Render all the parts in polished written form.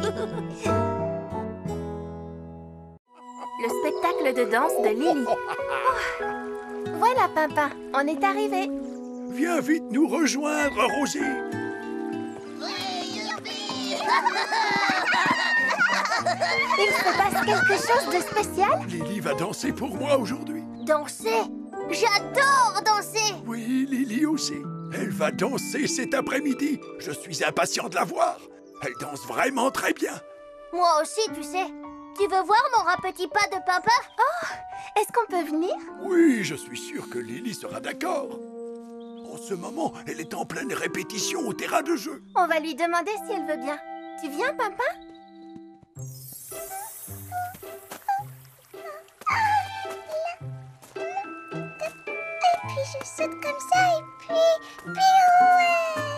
Le spectacle de danse de Lily. Oh. Voilà, Pimpin, on est arrivé. Viens vite nous rejoindre, Rosie. Il se passe quelque chose de spécial? Lily va danser pour moi aujourd'hui. Danser? J'adore danser! Oui, Lily aussi. Elle va danser cet après-midi. Je suis impatient de la voir. Elle danse vraiment très bien. Moi aussi, tu sais. Tu veux voir mon rat petit pas de Pimpin? Oh, est-ce qu'on peut venir? Oui, je suis sûr que Lily sera d'accord. En ce moment, elle est en pleine répétition au terrain de jeu. On va lui demander si elle veut bien. Tu viens, Pimpin? Et puis je saute comme ça et puis... pirouette.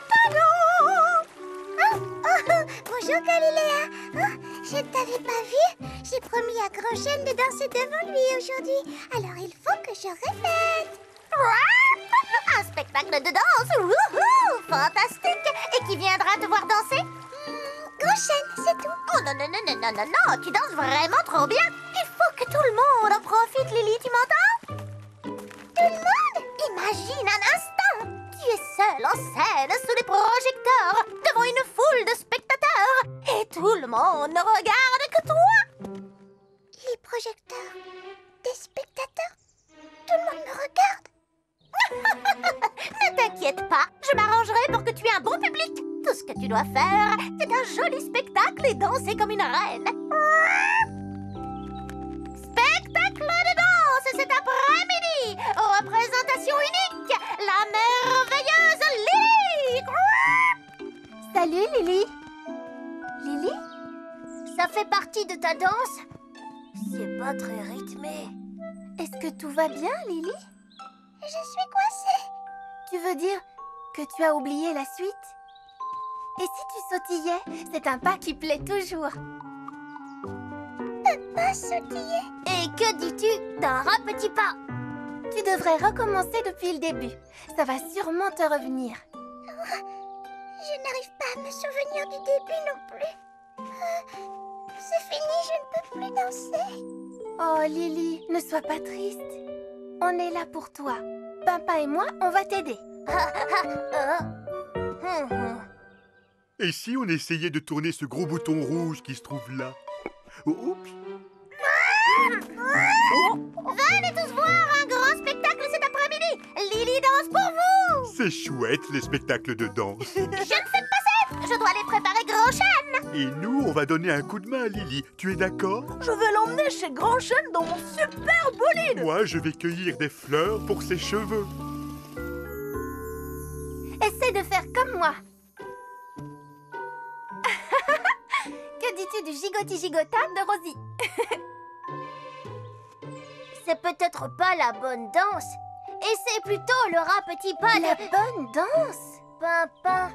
Pardon. Bonjour Galilea. Je ne t'avais pas vu. J'ai promis à Grand-Chêne de danser devant lui aujourd'hui. Alors il faut que je répète. Un spectacle de danse. Wouhou, fantastique. Et qui viendra te voir danser? Grand-Chêne, c'est tout. Oh non, non, non, non, non, non, non. Tu danses vraiment trop bien. Il faut que tout le monde en profite, Lily, tu m'entends? Tout le monde? Imagine un instant. Tu es seule en scène sous les projecteurs, devant une foule de spectateurs. Et tout le monde ne regarde que toi. Les projecteurs? Des spectateurs? Tout le monde me regarde. Ne t'inquiète pas, je m'arrangerai pour que tu aies un bon public. Tout ce que tu dois faire, c'est un joli spectacle et danser comme une reine. Spectacle de danse cet après-midi. Représentation unique, la merveilleuse Lily. Salut, Lily. Lily? Ça fait partie de ta danse? C'est pas très rythmé. Est-ce que tout va bien, Lily? Je suis coincée. Tu veux dire que tu as oublié la suite? Et si tu sautillais? C'est un pas qui plaît toujours. Pas sautiller. Et que dis-tu d'un rat petit pas? Tu devrais recommencer depuis le début. Ça va sûrement te revenir. Je n'arrive pas à me souvenir du début non plus. C'est fini, je ne peux plus danser. Oh, Lily, ne sois pas triste. On est là pour toi. Pimpin et moi, on va t'aider. Et si on essayait de tourner ce gros bouton rouge qui se trouve là? Oups! Venez tous voir un grand spectacle cet après-midi. Lily danse pour vous. C'est chouette, les spectacles de danse. Je ne sais pas ça. Je dois les préparer Grand-Chêne. Et nous, on va donner un coup de main à Lily. Tu es d'accord? Je vais l'emmener chez Grand-Chêne dans mon super bolide. Moi, je vais cueillir des fleurs pour ses cheveux. Essaie de faire comme moi. Que dis-tu du gigoti-gigotade de Rosie? C'est peut-être pas la bonne danse. Et c'est plutôt le rat petit pas La de... bonne danse? Pimpin.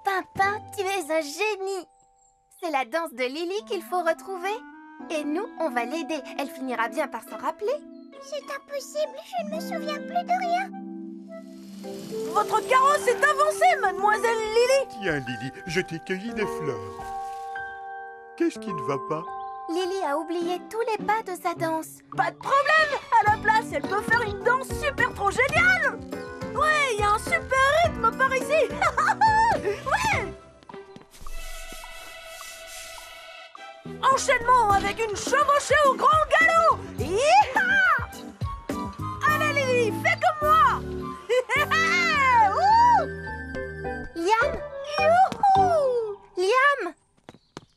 Pimpin, tu es un génie. C'est la danse de Lily qu'il faut retrouver. Et nous, on va l'aider. Elle finira bien par s'en rappeler. C'est impossible, je ne me souviens plus de rien. Votre carrosse est avancé, mademoiselle Lily. Tiens, Lily, je t'ai cueilli des fleurs. Qu'est-ce qui ne va pas? Lily a oublié tous les pas de sa danse. Pas de problème. À la place, elle peut faire une danse super trop géniale. Ouais, il y a un super rythme par ici. Ouais. Enchaînement avec une chevauchée au grand galop. Hi-ha! Allez Lily, fais comme moi. Liam! Youhou! Liam!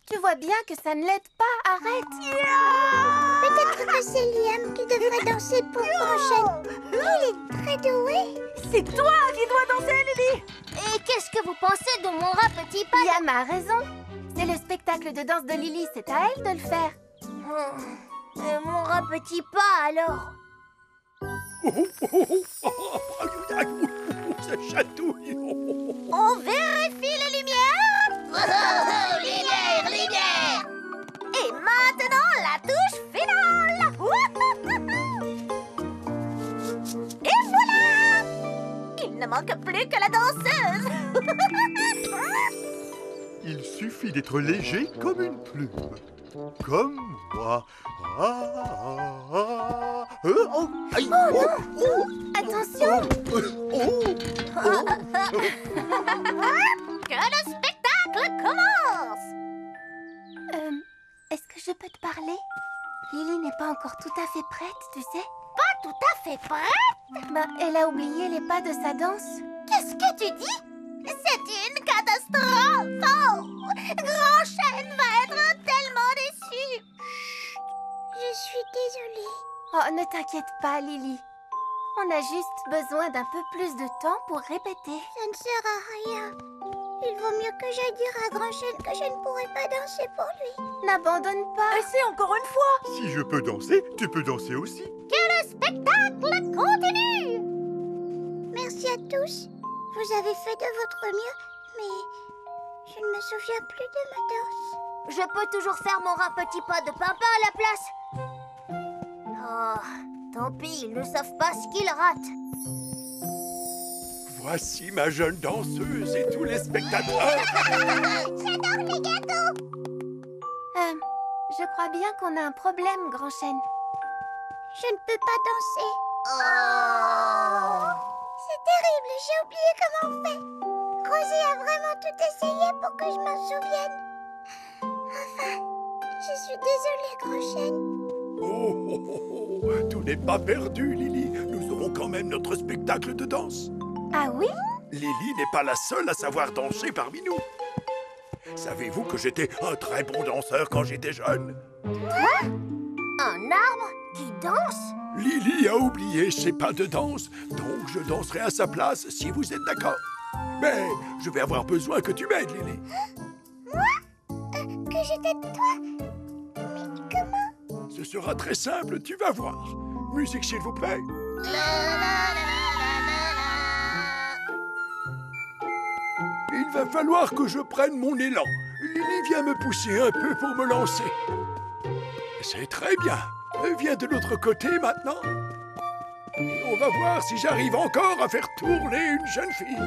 Tu vois bien que ça ne l'aide pas. Arrête! Peut-être que c'est Liam qui devrait danser pour Grand-Chêne. Il est très doué. C'est toi qui dois danser, Lily. Et qu'est-ce que vous pensez de mon rat petit pas? Liam a raison. C'est le spectacle de danse de Lily. C'est à elle de le faire. Et mon rat petit pas, alors? Ça chatouille. On vérifie les lumières. Lumière, lumière. Et maintenant, la touche finale. Et voilà. Il ne manque plus que la danseuse. Il suffit d'être léger comme une plume. Comme moi. Oh, aïe, Attention! Que le spectacle commence! Est-ce que je peux te parler? Lily n'est pas encore tout à fait prête, tu sais. Pas tout à fait prête? Bah, elle a oublié les pas de sa danse. Qu'est-ce que tu dis? C'est une catastrophe! Oh! Grand Chêne va être tellement déçu! Chut! Je suis désolée. Oh, ne t'inquiète pas, Lily. On a juste besoin d'un peu plus de temps pour répéter. Ça ne sert à rien. Il vaut mieux que j'aille dire à Grand Chêne que je ne pourrai pas danser pour lui. N'abandonne pas. Essaie encore une fois. si je peux danser, tu peux danser aussi. Que le spectacle continue! Merci à tous. Vous avez fait de votre mieux, mais je ne me souviens plus de ma danse. Je peux toujours faire mon rat petit pas de papa à la place. Oh, tant pis, ils ne savent pas ce qu'ils ratent. Voici ma jeune danseuse et tous les spectateurs. J'adore les gâteaux! Je crois bien qu'on a un problème, Grand Chêne. Je ne peux pas danser. Oh! C'est terrible, j'ai oublié comment on fait. Rosie a vraiment tout essayé pour que je m'en souvienne. Enfin, je suis désolée, Grand Chêne. Oh, oh, oh, oh. Tout n'est pas perdu, Lily. Nous aurons quand même notre spectacle de danse. Ah oui? Lily n'est pas la seule à savoir danser parmi nous. Savez-vous que j'étais un très bon danseur quand j'étais jeune? Un arbre qui danse? Lily a oublié ses pas de danse, donc je danserai à sa place si vous êtes d'accord. Mais je vais avoir besoin que tu m'aides, Lily. Que je t'aide toi? Mais comment? Ce sera très simple, tu vas voir. Musique, s'il vous plaît. Il va falloir que je prenne mon élan. Lily vient me pousser un peu pour me lancer. C'est très bien. Viens de l'autre côté maintenant. Et on va voir si j'arrive encore à faire tourner une jeune fille.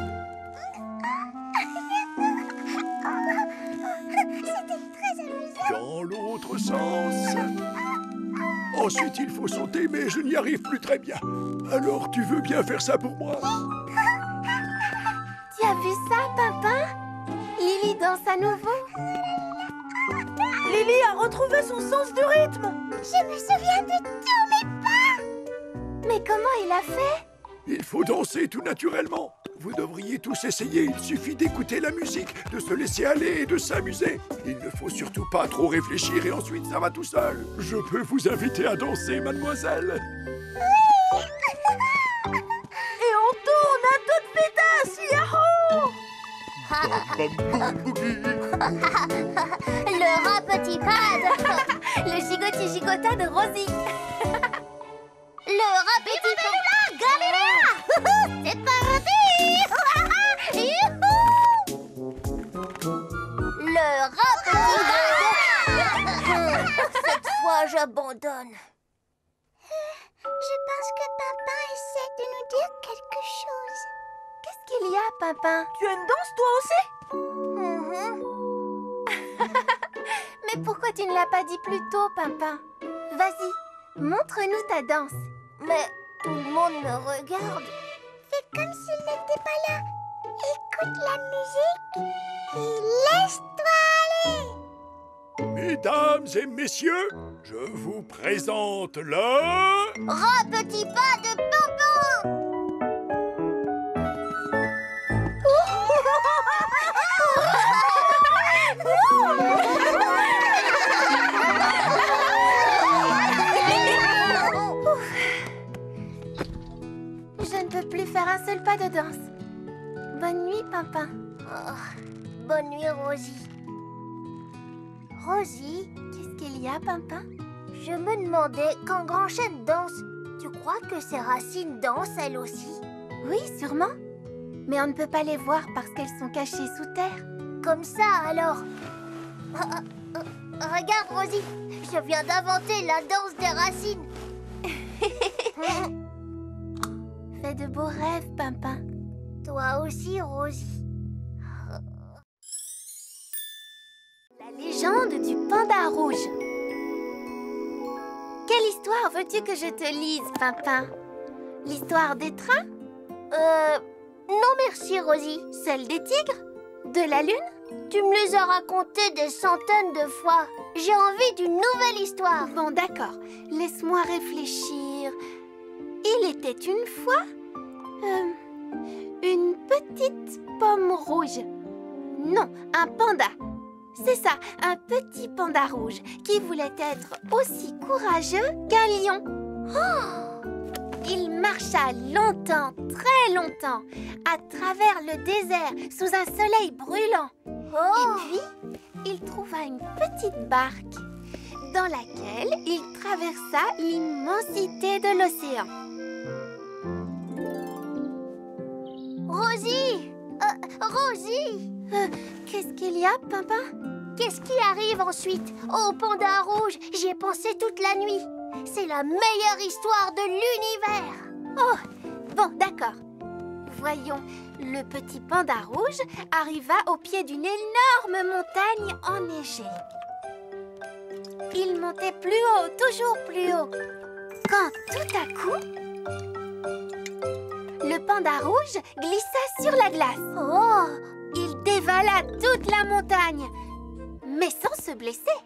C'était très amusant. Dans l'autre sens. Ensuite, il faut sauter, mais je n'y arrive plus très bien. Alors, tu veux bien faire ça pour moi? Tu as vu ça, Pimpin? Lily danse à nouveau. Lily a retrouvé son sens du rythme. Je me souviens de tous mes pas. Mais comment il a fait? Il faut danser tout naturellement. Vous devriez tous essayer. Il suffit d'écouter la musique, de se laisser aller et de s'amuser. Il ne faut surtout pas trop réfléchir et ensuite ça va tout seul. Je peux vous inviter à danser, mademoiselle. Et on tourne à toute vitesse. Yahoo! Bam, bam, boum, boogie. Le rat petit pad. Le gigoti-gigota de Rosie. Le rat petit pad. Galera! C'est parti! Youhou! Le rat petit pad. Cette fois, j'abandonne. Je pense que papa essaie de nous dire quelque chose. Qu'est-ce qu'il y a, Pimpin? Tu as une danse toi aussi? Mais pourquoi tu ne l'as pas dit plus tôt, Pimpin? Vas-y, montre-nous ta danse. Mais tout le monde me regarde. Fais comme s'il n'était pas là. Écoute la musique et laisse-toi aller. Mesdames et messieurs, je vous présente le... Rat petit pas de Pimpin. Je ne peux plus faire un seul pas de danse. Bonne nuit, Pimpin. Oh, bonne nuit, Rosie. Rosie, Qu'est-ce qu'il y a, Pimpin? je me demandais, quand Grand Chêne danse, tu crois que ses racines dansent elles aussi? Oui, sûrement. Mais on ne peut pas les voir parce qu'elles sont cachées sous terre. Comme ça, alors. Regarde, Rosie, je viens d'inventer la danse des racines. Fais de beaux rêves, Pimpin. Toi aussi, Rosie. légende du panda rouge. Quelle histoire veux-tu que je te lise, Pimpin? L'histoire des trains? Non merci, Rosie. Celle des tigres? De la lune? Tu me les as racontées des centaines de fois. J'ai envie d'une nouvelle histoire. Bon, d'accord. Laisse-moi réfléchir. Il était une fois une petite pomme rouge. Non, un panda. C'est ça, un petit panda rouge qui voulait être aussi courageux qu'un lion. Oh! Il marcha longtemps, très longtemps, à travers le désert sous un soleil brûlant. Et puis, il trouva une petite barque dans laquelle il traversa l'immensité de l'océan. Rosie! Rosie! Qu'est-ce qu'il y a, Pimpin? Qu'est-ce qui arrive ensuite au panda rouge? J'y ai pensé toute la nuit. C'est la meilleure histoire de l'univers. Oh, bon, d'accord. Voyons, le petit panda rouge arriva au pied d'une énorme montagne enneigée. Il montait plus haut, toujours plus haut, quand tout à coup, le panda rouge glissa sur la glace. Oh! Il dévala toute la montagne, mais sans se blesser.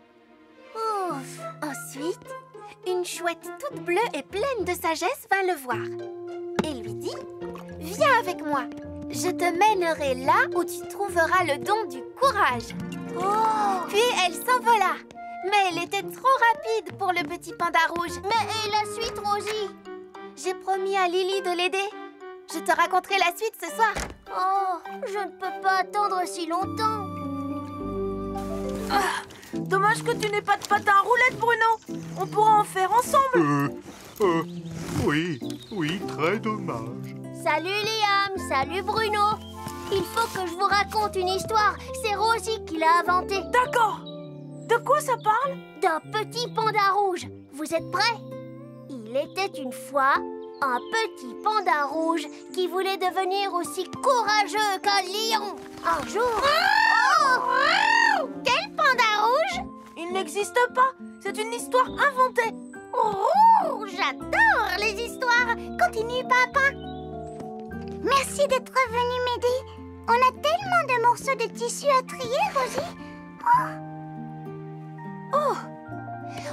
Ouf! Ensuite, une chouette toute bleue et pleine de sagesse vint le voir et lui dit: « Viens avec moi, je te mènerai là où tu trouveras le don du courage. » Oh! Puis elle s'envola, mais elle était trop rapide pour le petit panda rouge. Mais et la suite, Rosie? J'ai promis à Lily de l'aider. Je te raconterai la suite ce soir. Oh, je ne peux pas attendre si longtemps. Dommage que tu n'aies pas de patin à roulettes, Bruno. On pourra en faire ensemble. Oui, très dommage. Salut Liam, salut Bruno. Il faut que je vous raconte une histoire. C'est Rosie qui l'a inventée. D'accord. De quoi ça parle? D'un petit panda rouge. Vous êtes prêts? Il était une fois un petit panda rouge qui voulait devenir aussi courageux qu'un lion. Un jour... Oh! Quel panda rouge? Il n'existe pas. C'est une histoire inventée. Oh, j'adore les histoires. Continue, papa. Merci d'être venu m'aider. On a tellement de morceaux de tissu à trier, Rosie. Oh!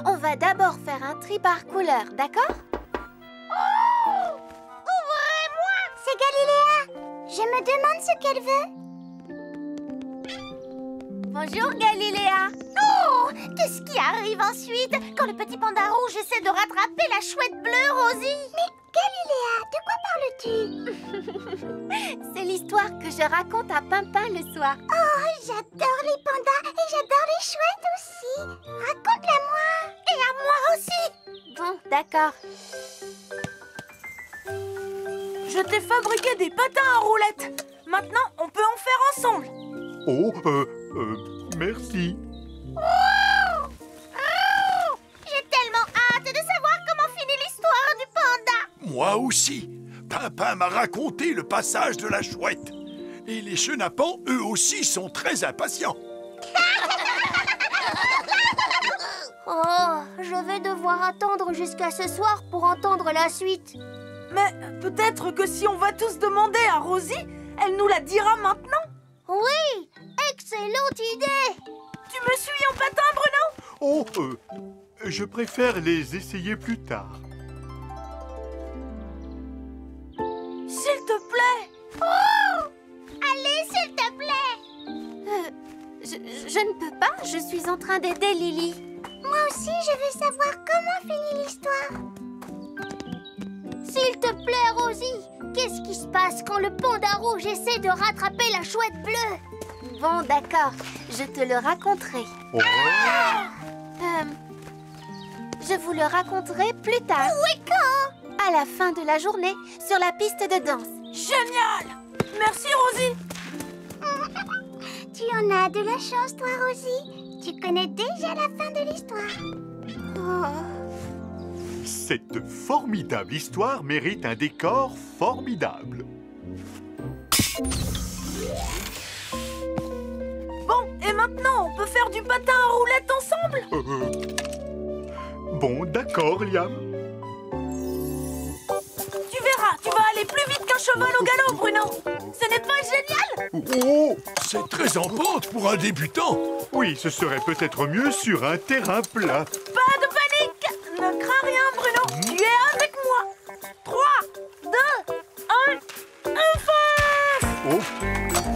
On va d'abord faire un tri par couleur, d'accord? Ouvrez-moi! C'est Galiléa. Je me demande ce qu'elle veut. Bonjour, Galiléa. Oh! Qu'est-ce qui arrive ensuite quand le petit panda rouge essaie de rattraper la chouette bleue, Rosie? Mais Galiléa, de quoi parles-tu? C'est l'histoire que je raconte à Pimpin le soir. Oh, j'adore les pandas et j'adore les chouettes aussi. Raconte-la-moi. Et à moi aussi. Bon, d'accord. Je t'ai fabriqué des patins à roulettes. Maintenant, on peut en faire ensemble. Oh, merci. J'ai tellement hâte de savoir comment finit l'histoire du panda. Moi aussi. Pimpin m'a raconté le passage de la chouette. Et les chenapans, eux aussi, sont très impatients. Oh, je vais devoir attendre jusqu'à ce soir pour entendre la suite. Mais peut-être que si on va tous demander à Rosie, elle nous la dira maintenant. Oui, excellente idée. Tu me suis en patin, Bruno? Oh, je préfère les essayer plus tard. S'il te plaît. Oh! Allez, s'il te plaît. Je ne peux pas, je suis en train d'aider Lily. Moi aussi, je veux savoir comment finit l'histoire. S'il te plaît, Rosie, qu'est-ce qui se passe quand le panda rouge essaie de rattraper la chouette bleue? Bon, d'accord, je te le raconterai. Oh. Je vous le raconterai plus tard. Oui, quand? À la fin de la journée, sur la piste de danse. Génial. Merci, Rosie. Tu en as de la chance, toi, Rosie. Tu connais déjà la fin de l'histoire. Oh. Cette formidable histoire mérite un décor formidable. Bon, et maintenant maintenant, on peut faire du patin à roulettes ensemble. Bon, d'accord, Liam. Tu verras, tu vas aller plus vite qu'un cheval au galop, Bruno. Ce n'est pas génial? Oh, c'est très en pente pour un débutant. Oui, ce serait peut-être mieux sur un terrain plat. Pas de panique. Ne crains rien, Bruno. Tu es avec moi. 3, 2, 1, face. Oh,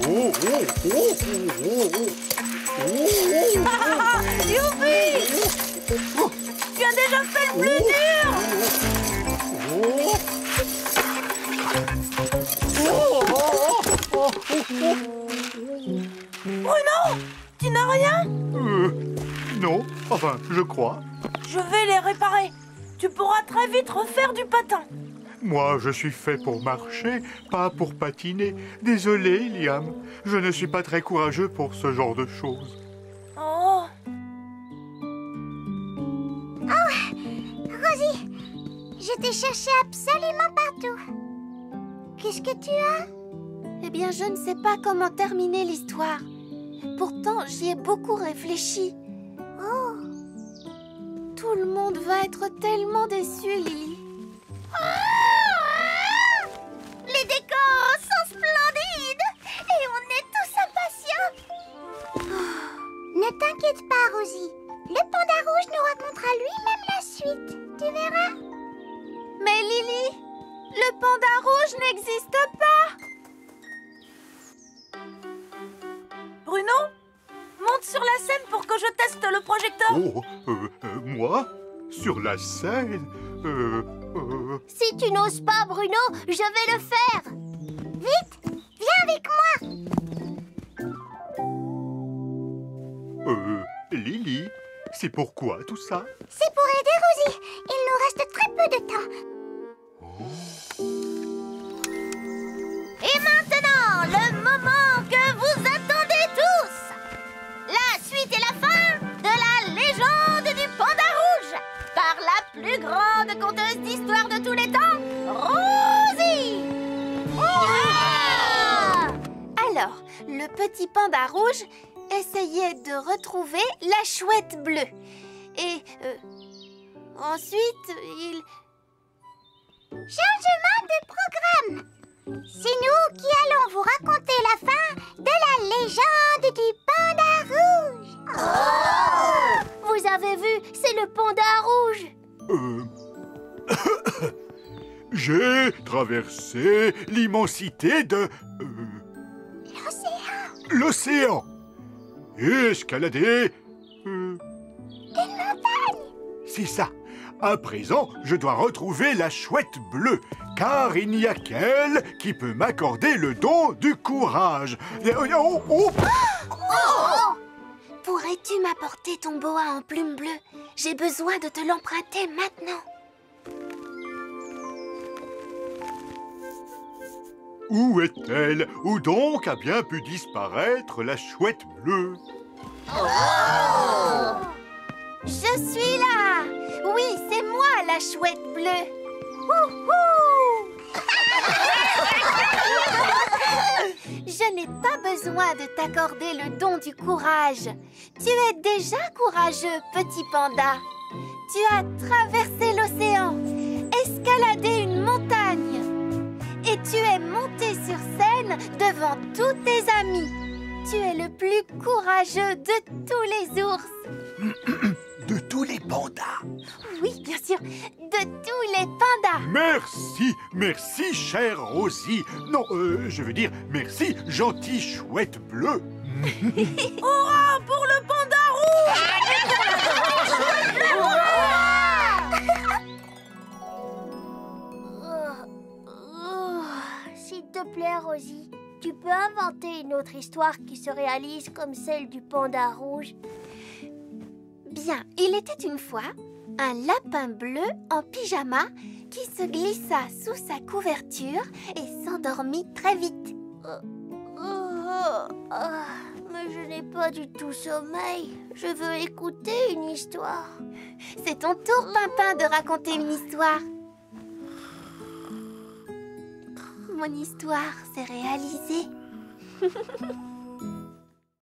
oh, oh, oh, oh, oh, Youpi! Tu as déjà fait le plus dur. Bruno, tu n'as rien? non, enfin, je crois. Je vais les réparer. Tu pourras très vite refaire du patin. Moi, je suis fait pour marcher, pas pour patiner. Désolé, Liam, je ne suis pas très courageux pour ce genre de choses. Oh, Rosie, je t'ai cherché absolument partout. Qu'est-ce que tu as? Eh bien, je ne sais pas comment terminer l'histoire. Pourtant, j'y ai beaucoup réfléchi. Oh, Tout le monde va être tellement déçu, Lily. les décors sont splendides et on est tous impatients. Ne t'inquiète pas, Rosie. Le panda rouge nous racontera lui-même la suite. Tu verras. Mais Lily, le panda rouge n'existe pas. Bruno, monte sur la scène pour que je teste le projecteur. Oh, moi? Sur la scène? Si tu n'oses pas, Bruno, je vais le faire. Vite, viens avec moi. Lily, c'est pourquoi tout ça? C'est pour aider Rosie. Il nous reste très peu de temps. Et maintenant, le moment que vous attendez tous. La suite et la fin de la légende du panda rouge par la plus grande conteuse d'histoire de tous les temps, Rosie. Alors, le petit panda rouge essayait de retrouver la chouette bleue. Et ensuite, il... Changement de programme. C'est nous qui allons vous raconter la fin de la légende du panda rouge. Vous avez vu, c'est le panda rouge. J'ai traversé l'immensité de... l'océan. Et escaladé... Une montagne. C'est ça. À présent, je dois retrouver la chouette bleue, car il n'y a qu'elle qui peut m'accorder le don du courage. Oh, oh. Pourrais-tu m'apporter ton boa en plume bleue? J'ai besoin de te l'emprunter maintenant. Où est-elle? Où donc a bien pu disparaître la chouette bleue? Je suis là! Oui, c'est moi la chouette bleue! Je n'ai pas besoin de t'accorder le don du courage. Tu es déjà courageux, petit panda. Tu as traversé l'océan, escaladé une montagne. Et tu es monté sur scène devant tous tes amis. Tu es le plus courageux de tous les ours. De tous les pandas. Oui, bien sûr, de tous les pandas. Merci, merci, chère Rosie. Non, je veux dire, merci, gentille chouette bleue. Hurrah pour le panda S'il te plaît, Rosie, tu peux inventer une autre histoire qui se réalise comme celle du panda rouge? Bien, il était une fois un lapin bleu en pyjama qui se glissa sous sa couverture et s'endormit très vite. Mais je n'ai pas du tout sommeil. Je veux écouter une histoire. C'est ton tour, Pimpin, de raconter une histoire. Mon histoire s'est réalisée.